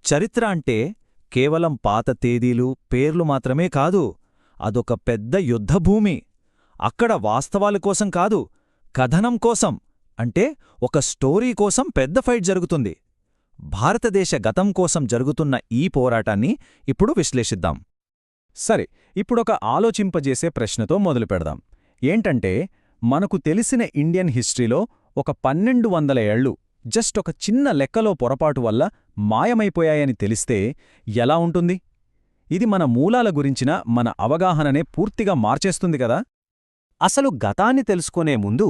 చరిత్ర అంటే కేవలం పాత తేదీలు పేర్లు మాత్రమే కాదు, అదొక పెద్ద యుద్ధభూమి. అక్కడ వాస్తవాల కోసం కాదు, కథనం కోసం, అంటే ఒక స్టోరీ కోసం పెద్ద ఫైట్ జరుగుతుంది. భారతదేశ గతం కోసం జరుగుతున్న ఈ పోరాటాన్ని ఇప్పుడు విశ్లేషిద్దాం. సరే, ఇప్పుడొక ఆలోచింపజేసే ప్రశ్నతో మొదలుపెడదాం. ఏంటంటే, మనకు తెలిసిన ఇండియన్ హిస్టరీలో ఒక 1200 ఏళ్లు జస్ట్ ఒక చిన్న లెక్కలో పొరపాటు వల్ల మాయమైపోయాయని తెలిస్తే ఎలా ఉంటుంది? ఇది మన మూలాల గురించిన మన అవగాహననే పూర్తిగా మార్చేస్తుంది కదా. అసలు గతాన్ని తెలుసుకునే ముందు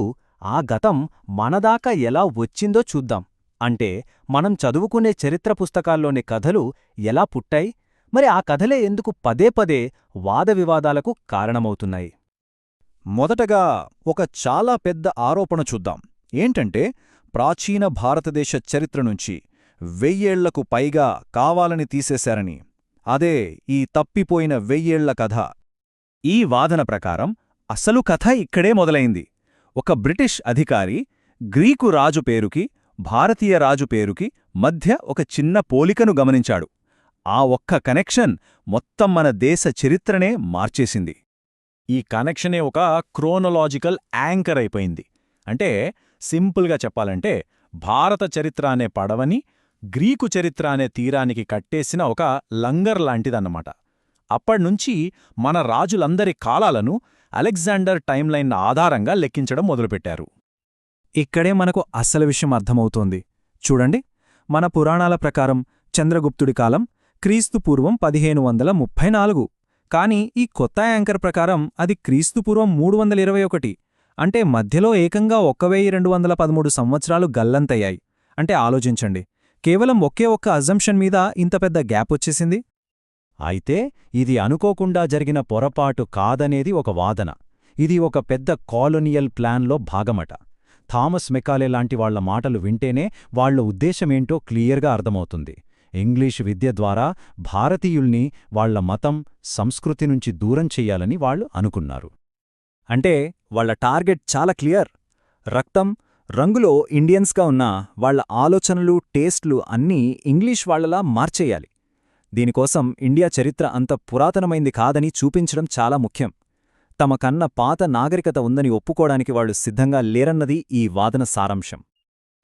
ఆ గతం మనదాకా ఎలా వచ్చిందో చూద్దాం. అంటే మనం చదువుకునే చరిత్ర పుస్తకాల్లోని కథలు ఎలా పుట్టాయి, మరి ఆ కథలే ఎందుకు పదే పదే వాదవివాదాలకు కారణమవుతున్నాయి? మొదటగా ఒక చాలా పెద్ద ఆరోపణ చూద్దాం. ఏంటంటే, ప్రాచీన భారతదేశ చరిత్ర నుంచి 1000 ఏళ్లకు పైగా కావాలని తీసేశారని. అదే ఈ తప్పిపోయిన 1000 ఏళ్ల కథ. ఈ వాదన ప్రకారం అసలు కథ ఇక్కడే మొదలైంది. ఒక బ్రిటిష్ అధికారి గ్రీకు రాజు పేరుకి, భారతీయ రాజు పేరుకి మధ్య ఒక చిన్న పోలికను గమనించాడు. ఆ ఒక్క కనెక్షన్ మొత్తం మన దేశ చరిత్రనే మార్చేసింది. ఈ కనెక్షనే ఒక క్రోనలాజికల్ యాంకర్ అయిపోయింది. అంటే సింపుల్గా చెప్పాలంటే, భారత చరిత్ర అనే పడవని గ్రీకు చరిత్ర అనే తీరానికి కట్టేసిన ఒక లంగర్ లాంటిదన్నమాట. అప్పడ్నుంచి మన రాజులందరి కాలాలను అలెగ్జాండర్ టైమ్లైన్ ఆధారంగా లెక్కించడం మొదలుపెట్టారు. ఇక్కడే మనకు అసలు విషయం అర్థమవుతోంది. చూడండి, మన పురాణాల ప్రకారం చంద్రగుప్తుడి కాలం క్రీస్తుపూర్వం 1534. కాని ఈ కొత్త యాంకర్ ప్రకారం అది క్రీస్తుపూర్వం 321. అంటే మధ్యలో ఏకంగా 1213 సంవత్సరాలు గల్లంతయ్యాయి. అంటే ఆలోచించండి, కేవలం ఒకే ఒక్క అజంప్షన్ మీద ఇంత పెద్ద గ్యాప్ వచ్చేసింది. అయితే ఇది అనుకోకుండా జరిగిన పొరపాటు కాదనేది ఒక వాదన. ఇది ఒక పెద్ద కాలనియల్ ప్లాన్లో భాగమట. థామస్ మెకాలే లాంటి వాళ్ల మాటలు వింటేనే వాళ్ల ఉద్దేశమేంటో క్లియర్గా అర్థమవుతుంది. ఇంగ్లీషు విద్య ద్వారా భారతీయుల్ని వాళ్ల మతం, సంస్కృతి నుంచి దూరం చెయ్యాలని వాళ్లు అనుకున్నారు. అంటే వాళ్ల టార్గెట్ చాలా క్లియర్. రక్తం, రంగులో ఇండియన్స్గా ఉన్న వాళ్ల ఆలోచనలు, టేస్ట్లు అన్నీ ఇంగ్లీష్ వాళ్లలా మార్చేయాలి. దీనికోసం ఇండియా చరిత్ర అంత పురాతనమైంది కాదని చూపించడం చాలా ముఖ్యం. తమ కన్న పాత నాగరికత ఉందని ఒప్పుకోవడానికి వాళ్లు సిద్ధంగా లేరన్నది ఈ వాదన సారాంశం.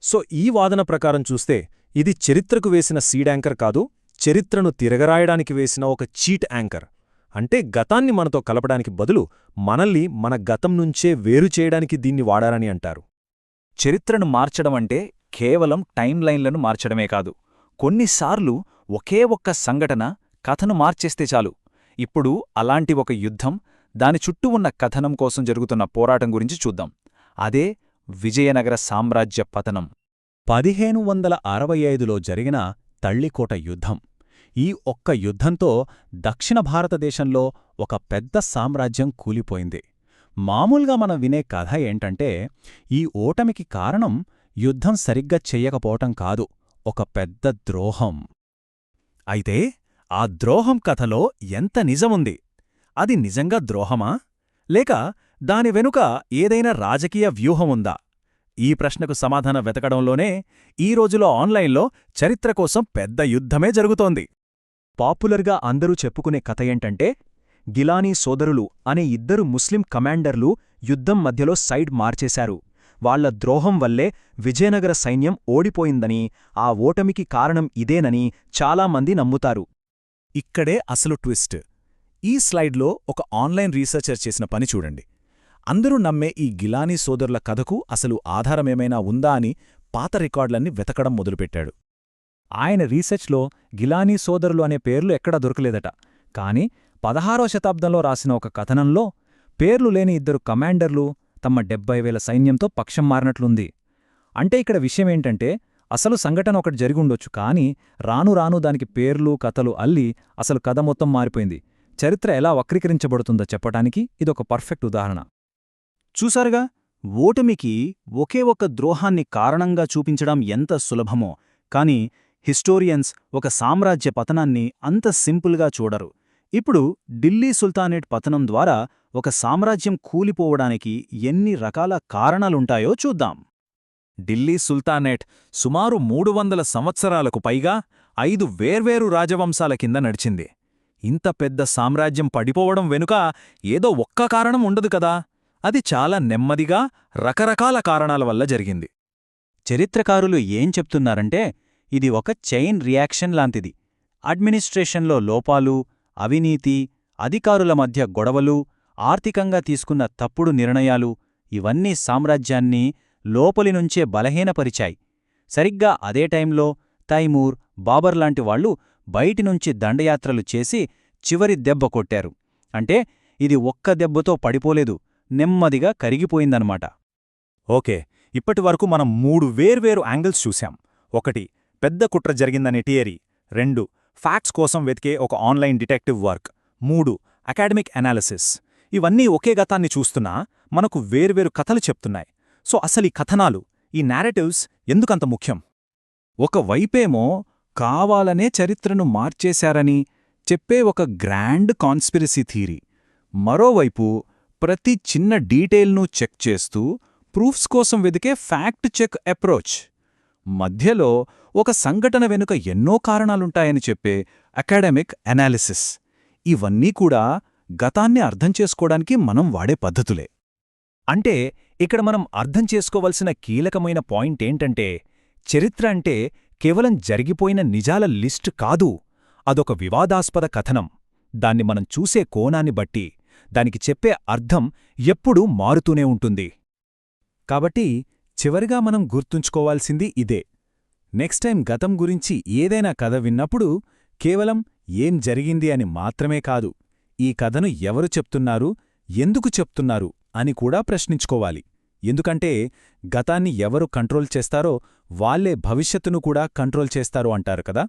సో ఈ వాదన ప్రకారం చూస్తే ఇది చరిత్రకు వేసిన సీడ్ యాంకర్ కాదు, చరిత్రను తిరగరాయడానికి వేసిన ఒక చీట్ యాంకర్. అంటే గతాన్ని మనతో కలపడానికి బదులు మనల్ని మన గతం నుంచే వేరు చేయడానికి దీన్ని వాడారని అంటారు. చరిత్రను మార్చడం అంటే కేవలం టైమ్లైన్లను మార్చడమే కాదు. కొన్నిసార్లు ఒకే ఒక్క సంఘటన కథను మార్చేస్తే చాలు. ఇప్పుడు అలాంటి ఒక యుద్ధం, దాని చుట్టూ ఉన్న కథనం కోసం జరుగుతున్న పోరాటం గురించి చూద్దాం. అదే విజయనగర సామ్రాజ్య పతనం. 1565లో జరిగిన తళ్లికోట యుద్ధం. ఈ ఒక్క యుద్ధంతో దక్షిణ భారతదేశంలో ఒక పెద్ద సామ్రాజ్యం కూలిపోయింది. మామూలుగా మనం వినే కథ ఏంటంటే, ఈ ఓటమికి కారణం యుద్ధం సరిగ్గా చెయ్యకపోవటం కాదు, ఒక పెద్ద ద్రోహం. అయితే ఆ ద్రోహం కథలో ఎంత నిజముంది? అది నిజంగా ద్రోహమా, లేక దాని వెనుక ఏదైనా రాజకీయ వ్యూహముందా? ఈ ప్రశ్నకు సమాధానం వెతకడంలోనే ఈ రోజులో ఆన్లైన్లో చరిత్ర కోసం పెద్ద యుద్ధమే జరుగుతోంది. పాపులర్గా అందరూ చెప్పుకునే కథ ఏంటంటే, గిలానీ సోదరులు అనే 2 ముస్లిం కమాండర్లు యుద్ధం మధ్యలో సైడ్ మార్చేశారు. వాళ్ల ద్రోహం వల్లే విజయనగర సైన్యం ఓడిపోయిందని, ఆ ఓటమికి కారణం ఇదేనని చాలామంది నమ్ముతారు. ఇక్కడే అసలు ట్విస్ట్. ఈ స్లైడ్లో ఒక ఆన్లైన్ రీసెర్చర్ చేసిన పని చూడండి. అందరూ నమ్మే ఈ గిలానీ సోదరుల కథకు అసలు ఆధారమేమైనా ఉందా అని పాత రికార్డులన్నీ వెతకడం మొదలుపెట్టాడు. ఆయన రీసెర్చ్లో గిలానీ సోదరులు అనే పేర్లు ఎక్కడా దొరకలేదట. కాని 16వ శతాబ్దంలో రాసిన ఒక కథనంలో పేర్లు లేని 2 కమాండర్లు తమ 70,000 సైన్యంతో పక్షం మారినట్లుంది. అంటే ఇక్కడ విషయమేంటంటే, అసలు సంఘటన ఒకటి జరిగుండొచ్చు, కాని రాను రాను దానికి పేర్లు, కథలు అల్లి అసలు కథ మొత్తం మారిపోయింది. చరిత్ర ఎలా వక్రీకరించబడుతుందో చెప్పటానికి ఇదొక పర్ఫెక్ట్ ఉదాహరణ. చూసారుగా, ఓటమికి ఒకే ఒక్క ద్రోహాన్ని కారణంగా చూపించడం ఎంత సులభమో. కాని హిస్టోరియన్స్ ఒక సామ్రాజ్య పతనాన్ని అంత సింపుల్గా చూడరు. ఇప్పుడు ఢిల్లీ సుల్తానేట్ పతనం ద్వారా ఒక సామ్రాజ్యం కూలిపోవడానికి ఎన్ని రకాల కారణాలుంటాయో చూద్దాం. ఢిల్లీ సుల్తానేట్ సుమారు 300 సంవత్సరాలకు పైగా 5 వేర్వేరు రాజవంశాల కింద నడిచింది. ఇంత పెద్ద సామ్రాజ్యం పడిపోవడం వెనుక ఏదో ఒక్క కారణం ఉండదు కదా, అది చాలా నెమ్మదిగా రకరకాల కారణాల వల్ల జరిగింది. చరిత్రకారులు ఏం చెప్తున్నారంటే ఇది ఒక చైన్ రియాక్షన్ లాంటిది. అడ్మినిస్ట్రేషన్లో లోపాలు, అవినీతి, అధికారుల మధ్య గొడవలు, ఆర్థికంగా తీసుకున్న తప్పుడు నిర్ణయాలు ఇవన్నీ సామ్రాజ్యాన్ని లోపలినుంచే బలహీనపరిచాయి. సరిగ్గా అదే టైంలో తైమూర్, బాబర్ లాంటి వాళ్లు బయటినుంచి దండయాత్రలు చేసి చివరి దెబ్బ కొట్టారు. అంటే ఇది ఒక్క దెబ్బతో పడిపోలేదు, నెమ్మదిగా కరిగిపోయిందనమాట. ఓకే, ఇప్పటివరకు మనం 3 వేర్వేరు యాంగిల్స్ చూశాం. 1 పెద్ద కుట్ర జరిగిందనే థియరీ, 2 ఫ్యాక్ట్స్ కోసం వెతికే ఒక online detective work, 3 academic analysis. ఇవన్నీ ఒకే గతాన్ని చూస్తున్నా మనకు వేర్వేరు కథలు చెప్తున్నాయి. సో అసలు ఈ కథనాలు, ఈ నారేటివ్స్ ఎందుకంత ముఖ్యం? ఒకవైపేమో కావాలనే చరిత్రను మార్చేశారని చెప్పే ఒక గ్రాండ్ కాన్స్పిరసీ థీరీ, మరోవైపు ప్రతి చిన్న డీటెయిల్ను చెక్ చేస్తూ ప్రూఫ్స్ కోసం వెదికే ఫ్యాక్ట్ చెక్ అప్రోచ్, మధ్యలో ఒక సంఘటన వెనుక ఎన్నో కారణాలుంటాయని చెప్పే అకాడమిక్ అనాలిసిస్. ఇవన్నీ కూడా గతాన్ని అర్థం చేసుకోవడానికి మనం వాడే పద్ధతులే. అంటే ఇక్కడ మనం అర్థం చేసుకోవలసిన కీలకమైన పాయింటేంటంటే, చరిత్ర అంటే కేవలం జరిగిపోయిన నిజాల లిస్ట్ కాదు, అదొక వివాదాస్పద కథనం. దాన్ని మనం చూసే కోణాన్ని బట్టి దానికి చెప్పే అర్థం ఎప్పుడూ మారుతూనే ఉంటుంది. కాబట్టి చివరిగా మనం గుర్తుంచుకోవాల్సింది ఇదే: నెక్స్ట్ టైం గతం గురించి ఏదైనా కథ విన్నప్పుడు కేవలం ఏం జరిగింది అని మాత్రమే కాదు, ఈ కథను ఎవరు చెప్తున్నారు, ఎందుకు చెప్తున్నారు అని కూడా ప్రశ్నించుకోవాలి. ఎందుకంటే గతాన్ని ఎవరు కంట్రోల్ చేస్తారో వాళ్లే భవిష్యత్తును కూడా కంట్రోల్ చేస్తారు అంటారు కదా.